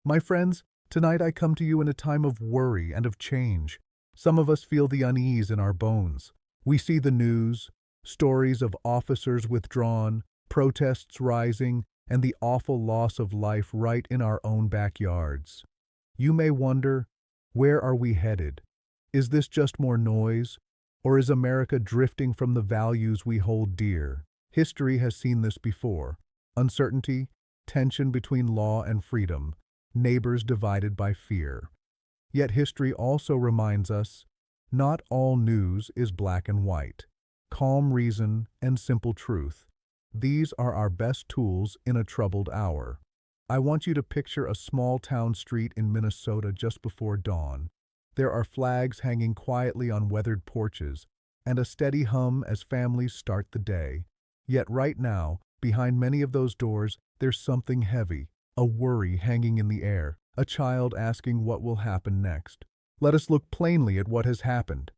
My friends, tonight I come to you in a time of worry and of change. Some of us feel the unease in our bones. We see the news, stories of officers withdrawn, protests rising, and the awful loss of life right in our own backyards. You may wonder, where are we headed? Is this just more noise? Or is America drifting from the values we hold dear? History has seen this before. Uncertainty, tension between law and freedom, neighbors divided by fear. Yet history also reminds us, not all news is black and white. Calm reason and simple truth. These are our best tools in a troubled hour. I want you to picture a small town street in Minnesota just before dawn. There are flags hanging quietly on weathered porches, and a steady hum as families start the day. Yet right now, behind many of those doors, there's something heavy, a worry hanging in the air, a child asking what will happen next. Let us look plainly at what has happened.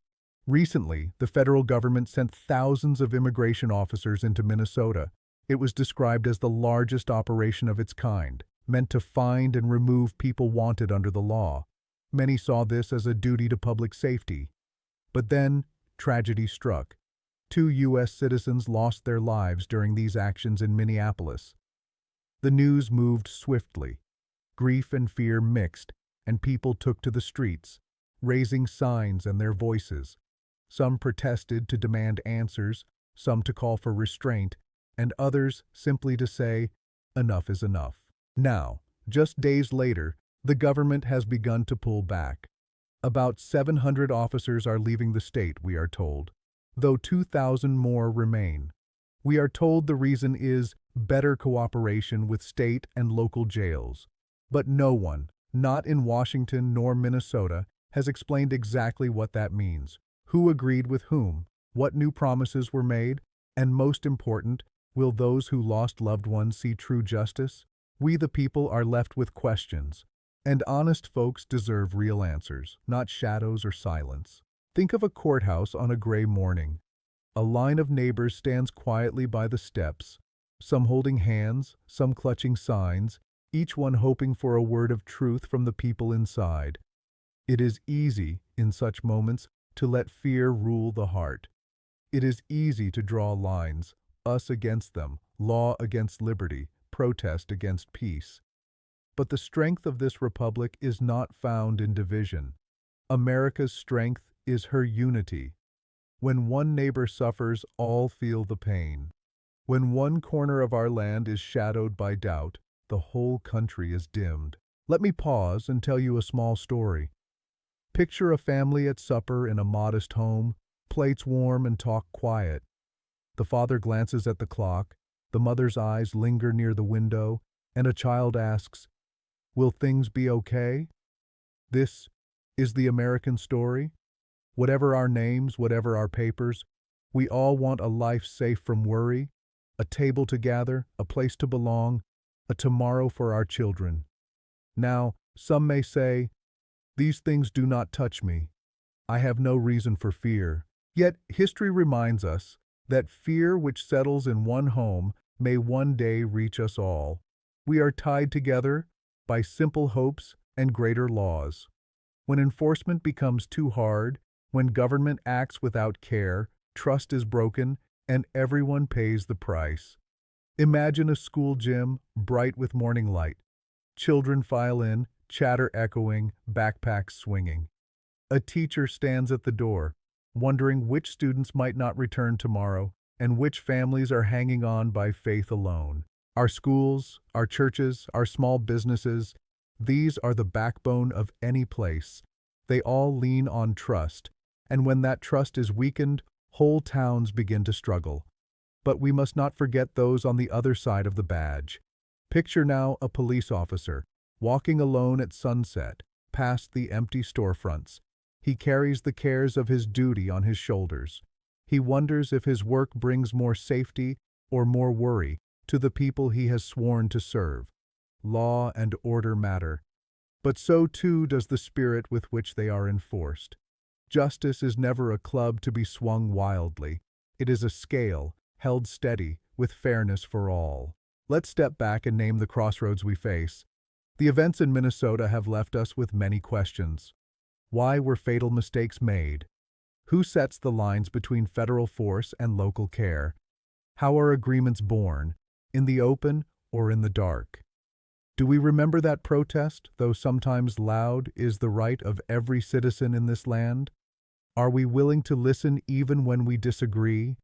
Recently, the federal government sent thousands of immigration officers into Minnesota. It was described as the largest operation of its kind, meant to find and remove people wanted under the law. Many saw this as a duty to public safety. But then, tragedy struck. 2 U.S. citizens lost their lives during these actions in Minneapolis. The news moved swiftly. Grief and fear mixed, and people took to the streets, raising signs and their voices. Some protested to demand answers, some to call for restraint, and others simply to say, enough is enough. Now, just days later, the government has begun to pull back. About 700 officers are leaving the state, we are told, though 2,000 more remain. We are told the reason is better cooperation with state and local jails. But no one, not in Washington nor Minnesota, has explained exactly what that means. Who agreed with whom? What new promises were made? And most important, will those who lost loved ones see true justice? We the people are left with questions. And honest folks deserve real answers, not shadows or silence. Think of a courthouse on a gray morning. A line of neighbors stands quietly by the steps, some holding hands, some clutching signs, each one hoping for a word of truth from the people inside. It is easy, in such moments, to let fear rule the heart. It is easy to draw lines, us against them, law against liberty, protest against peace. But the strength of this republic is not found in division. America's strength is her unity. When one neighbor suffers, all feel the pain. When one corner of our land is shadowed by doubt, the whole country is dimmed. Let me pause and tell you a small story. Picture a family at supper in a modest home, plates warm and talk quiet. The father glances at the clock, the mother's eyes linger near the window, and a child asks, "Will things be okay?" This is the American story. Whatever our names, whatever our papers, we all want a life safe from worry, a table to gather, a place to belong, a tomorrow for our children. Now, some may say, "These things do not touch me. I have no reason for fear." Yet history reminds us that fear which settles in one home may one day reach us all. We are tied together by simple hopes and greater laws. When enforcement becomes too hard, when government acts without care, trust is broken, and everyone pays the price. Imagine a school gym, bright with morning light. Children file in, chatter echoing, backpacks swinging. A teacher stands at the door, wondering which students might not return tomorrow, and which families are hanging on by faith alone. Our schools, our churches, our small businesses, these are the backbone of any place. They all lean on trust, and when that trust is weakened, whole towns begin to struggle. But we must not forget those on the other side of the badge. Picture now a police officer, walking alone at sunset, past the empty storefronts. He carries the cares of his duty on his shoulders. He wonders if his work brings more safety or more worry to the people he has sworn to serve. Law and order matter, but so too does the spirit with which they are enforced. Justice is never a club to be swung wildly. It is a scale, held steady, with fairness for all. Let's step back and name the crossroads we face. The events in Minnesota have left us with many questions. Why were fatal mistakes made? Who sets the lines between federal force and local care? How are agreements born, in the open or in the dark? Do we remember that protest, though sometimes loud, is the right of every citizen in this land? Are we willing to listen even when we disagree?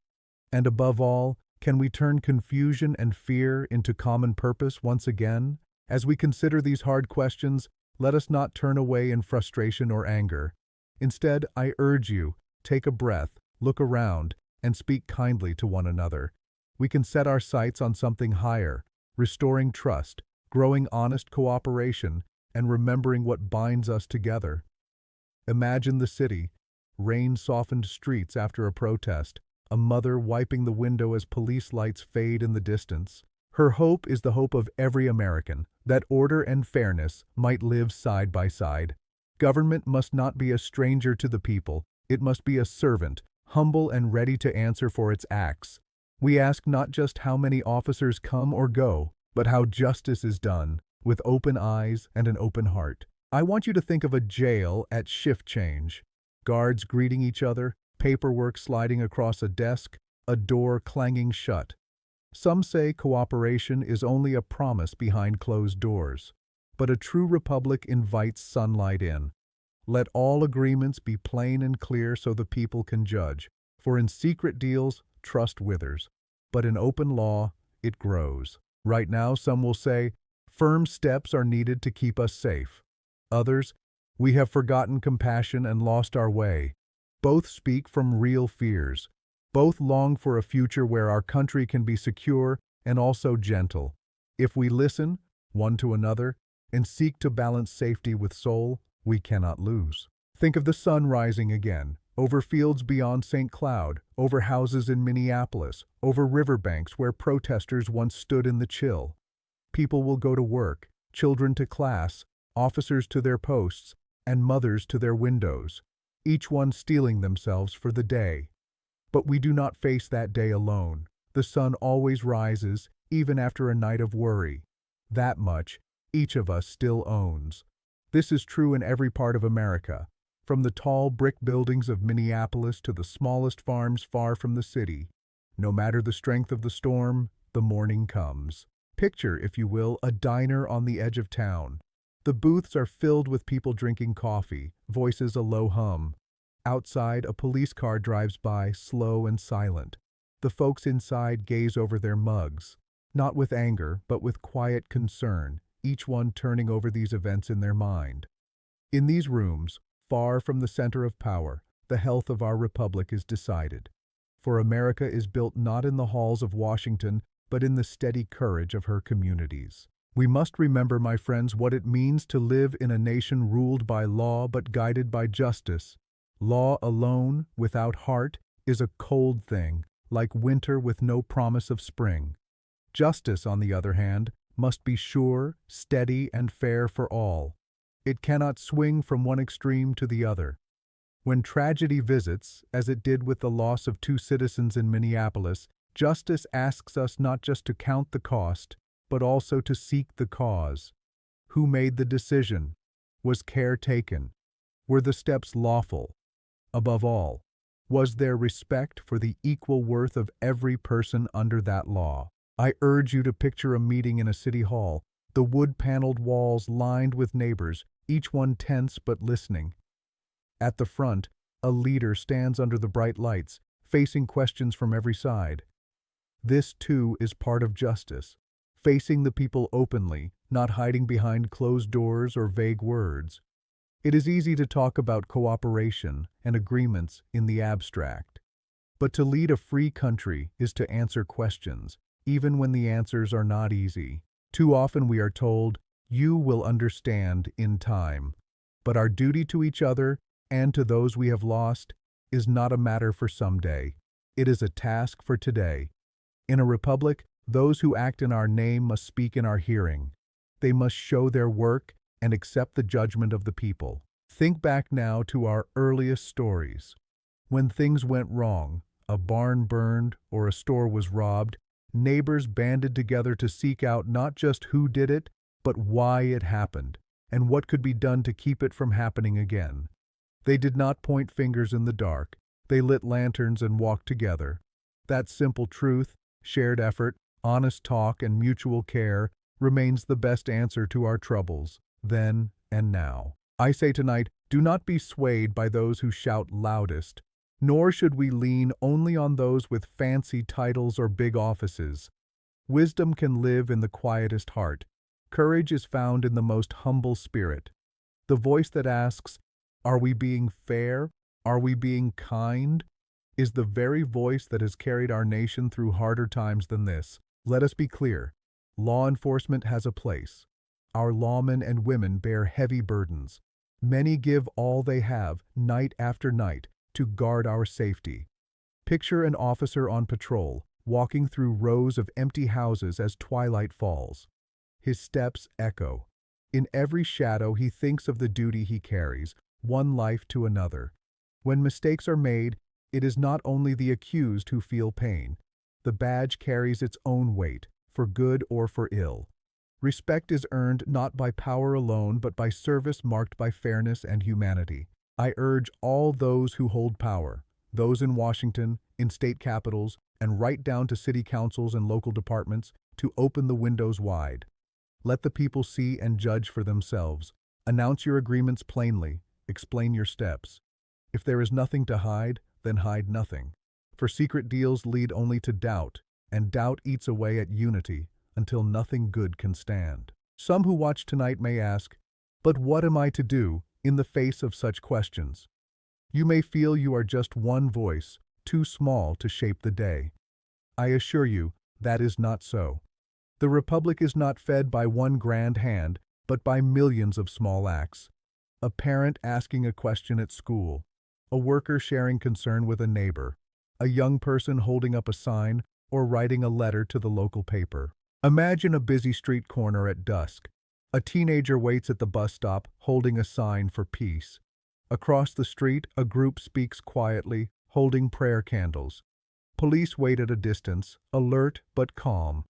And above all, can we turn confusion and fear into common purpose once again? As we consider these hard questions, let us not turn away in frustration or anger. Instead, I urge you, take a breath, look around, and speak kindly to one another. We can set our sights on something higher, restoring trust, growing honest cooperation, and remembering what binds us together. Imagine the city, rain-softened streets after a protest, a mother wiping the window as police lights fade in the distance. Her hope is the hope of every American, that order and fairness might live side by side. Government must not be a stranger to the people, it must be a servant, humble and ready to answer for its acts. We ask not just how many officers come or go, but how justice is done, with open eyes and an open heart. I want you to think of a jail at shift change. Guards greeting each other, paperwork sliding across a desk, a door clanging shut. Some say cooperation is only a promise behind closed doors, but a true republic invites sunlight in. Let all agreements be plain and clear so the people can judge, for in secret deals, trust withers, but in open law, it grows. Right now, some will say, firm steps are needed to keep us safe. Others, we have forgotten compassion and lost our way. Both speak from real fears. Both long for a future where our country can be secure and also gentle. If we listen, one to another, and seek to balance safety with soul, we cannot lose. Think of the sun rising again, over fields beyond St. Cloud, over houses in Minneapolis, over riverbanks where protesters once stood in the chill. People will go to work, children to class, officers to their posts, and mothers to their windows, each one steeling themselves for the day. But we do not face that day alone. The sun always rises, even after a night of worry. That much, each of us still owns. This is true in every part of America, from the tall brick buildings of Minneapolis to the smallest farms far from the city. No matter the strength of the storm, the morning comes. Picture, if you will, a diner on the edge of town. The booths are filled with people drinking coffee, voices a low hum. Outside, a police car drives by, slow and silent. The folks inside gaze over their mugs, not with anger, but with quiet concern, each one turning over these events in their mind. In these rooms, far from the center of power, the health of our republic is decided. For America is built not in the halls of Washington, but in the steady courage of her communities. We must remember, my friends, what it means to live in a nation ruled by law but guided by justice. Law alone, without heart, is a cold thing, like winter with no promise of spring. Justice, on the other hand, must be sure, steady, and fair for all. It cannot swing from one extreme to the other. When tragedy visits, as it did with the loss of 2 citizens in Minneapolis, justice asks us not just to count the cost, but also to seek the cause. Who made the decision? Was care taken? Were the steps lawful? Above all, was there respect for the equal worth of every person under that law? I urge you to picture a meeting in a city hall, the wood-paneled walls lined with neighbors, each one tense but listening. At the front, a leader stands under the bright lights, facing questions from every side. This, too, is part of justice, facing the people openly, not hiding behind closed doors or vague words. It is easy to talk about cooperation and agreements in the abstract. But to lead a free country is to answer questions, even when the answers are not easy. Too often we are told, "You will understand in time." But our duty to each other and to those we have lost is not a matter for someday. It is a task for today. In a republic, those who act in our name must speak in our hearing. They must show their work and accept the judgment of the people. Think back now to our earliest stories. When things went wrong, a barn burned or a store was robbed, neighbors banded together to seek out not just who did it, but why it happened, and what could be done to keep it from happening again. They did not point fingers in the dark. They lit lanterns and walked together. That simple truth, shared effort, honest talk, and mutual care remains the best answer to our troubles, then and now. I say tonight, do not be swayed by those who shout loudest, nor should we lean only on those with fancy titles or big offices. Wisdom can live in the quietest heart. Courage is found in the most humble spirit. The voice that asks, "Are we being fair? Are we being kind?" is the very voice that has carried our nation through harder times than this. Let us be clear. Law enforcement has a place. Our lawmen and women bear heavy burdens. Many give all they have, night after night, to guard our safety. Picture an officer on patrol, walking through rows of empty houses as twilight falls. His steps echo. In every shadow he thinks of the duty he carries, one life to another. When mistakes are made, it is not only the accused who feel pain. The badge carries its own weight, for good or for ill. Respect is earned not by power alone, but by service marked by fairness and humanity. I urge all those who hold power, those in Washington, in state capitals, and right down to city councils and local departments, to open the windows wide. Let the people see and judge for themselves. Announce your agreements plainly. Explain your steps. If there is nothing to hide, then hide nothing. For secret deals lead only to doubt, and doubt eats away at unity until nothing good can stand. Some who watch tonight may ask, "But what am I to do in the face of such questions?" You may feel you are just one voice, too small to shape the day. I assure you, that is not so. The Republic is not fed by one grand hand, but by millions of small acts. A parent asking a question at school, a worker sharing concern with a neighbor, a young person holding up a sign or writing a letter to the local paper. Imagine a busy street corner at dusk. A teenager waits at the bus stop, holding a sign for peace. Across the street, a group speaks quietly, holding prayer candles. Police wait at a distance, alert but calm.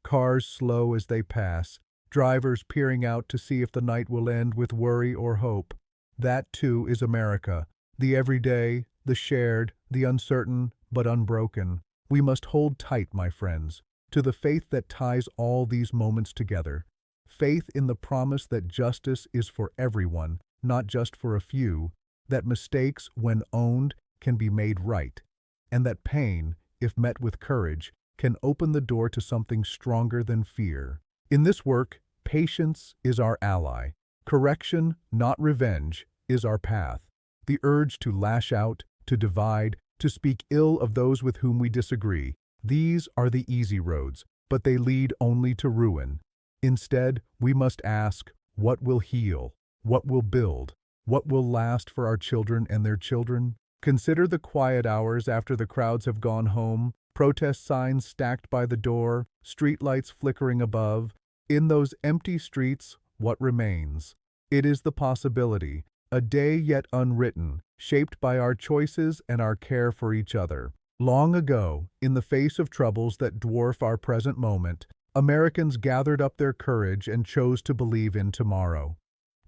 Cars slow as they pass, drivers peering out to see if the night will end with worry or hope. That, too, is America, the everyday, the shared, the uncertain, but unbroken. We must hold tight, my friends, to the faith that ties all these moments together. Faith in the promise that justice is for everyone, not just for a few, that mistakes, when owned, can be made right, and that pain, if met with courage, can open the door to something stronger than fear. In this work, patience is our ally. Correction, not revenge, is our path. The urge to lash out, to divide, to speak ill of those with whom we disagree, these are the easy roads, but they lead only to ruin. Instead, we must ask, what will heal? What will build? What will last for our children and their children? Consider the quiet hours after the crowds have gone home, protest signs stacked by the door, streetlights flickering above. In those empty streets, what remains? It is the possibility, a day yet unwritten, shaped by our choices and our care for each other. Long ago, in the face of troubles that dwarf our present moment, Americans gathered up their courage and chose to believe in tomorrow.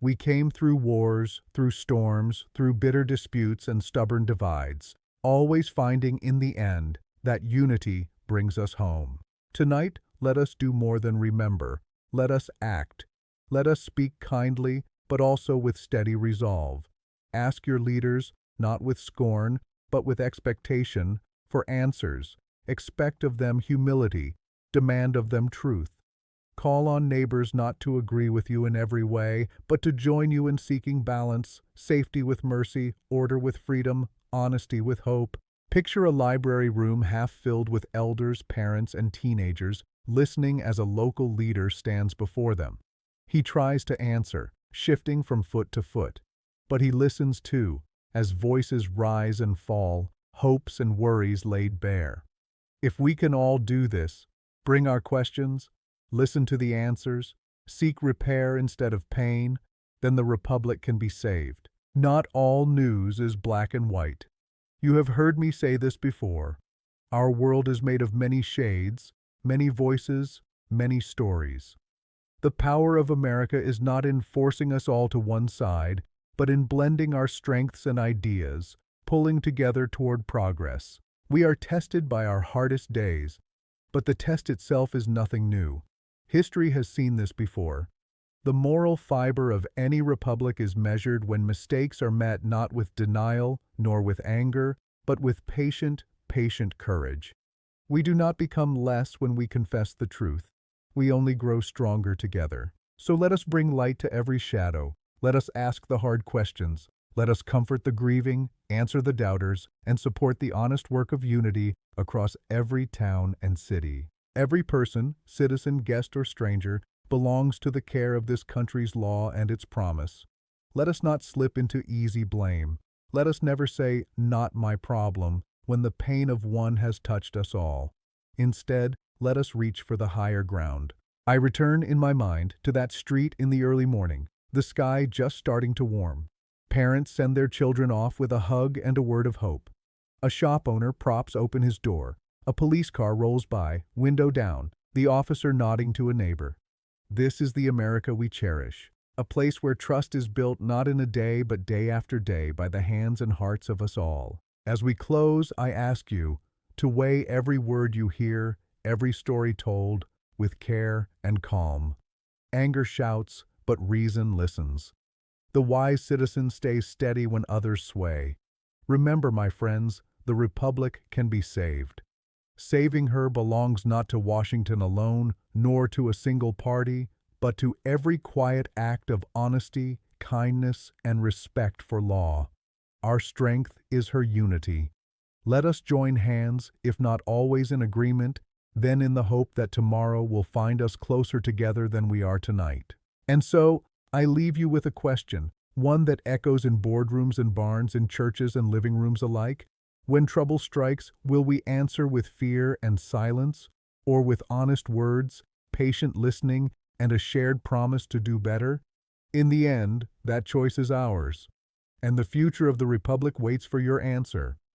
We came through wars, through storms, through bitter disputes and stubborn divides, always finding in the end that unity brings us home. Tonight, let us do more than remember. Let us act. Let us speak kindly, but also with steady resolve. Ask your leaders, not with scorn, but with expectation, for answers. Expect of them humility. Demand of them truth. Call on neighbors not to agree with you in every way, but to join you in seeking balance, safety with mercy, order with freedom, honesty with hope. Picture a library room half filled with elders, parents, and teenagers, listening as a local leader stands before them. He tries to answer, shifting from foot to foot. But he listens too, as voices rise and fall, hopes and worries laid bare. If we can all do this, bring our questions, listen to the answers, seek repair instead of pain, then the Republic can be saved. Not all news is black and white. You have heard me say this before. Our world is made of many shades, many voices, many stories. The power of America is not in forcing us all to one side, but in blending our strengths and ideas, pulling together toward progress. We are tested by our hardest days, but the test itself is nothing new. History has seen this before. The moral fiber of any republic is measured when mistakes are met not with denial nor with anger, but with patient courage. We do not become less when we confess the truth. We only grow stronger together. So let us bring light to every shadow. Let us ask the hard questions. Let us comfort the grieving, answer the doubters, and support the honest work of unity across every town and city. Every person, citizen, guest, or stranger, belongs to the care of this country's law and its promise. Let us not slip into easy blame. Let us never say, "Not my problem," when the pain of one has touched us all. Instead, let us reach for the higher ground. I return in my mind to that street in the early morning, the sky just starting to warm. Parents send their children off with a hug and a word of hope. A shop owner props open his door. A police car rolls by, window down, the officer nodding to a neighbor. This is the America we cherish, a place where trust is built not in a day but day after day by the hands and hearts of us all. As we close, I ask you to weigh every word you hear, every story told, with care and calm. Anger shouts, but reason listens. The wise citizen stays steady when others sway. Remember, my friends, the Republic can be saved. Saving her belongs not to Washington alone, nor to a single party, but to every quiet act of honesty, kindness, and respect for law. Our strength is her unity. Let us join hands, if not always in agreement, then in the hope that tomorrow will find us closer together than we are tonight. And so, I leave you with a question, one that echoes in boardrooms and barns, in churches and living rooms alike. When trouble strikes, will we answer with fear and silence, or with honest words, patient listening, and a shared promise to do better? In the end, that choice is ours, and the future of the Republic waits for your answer.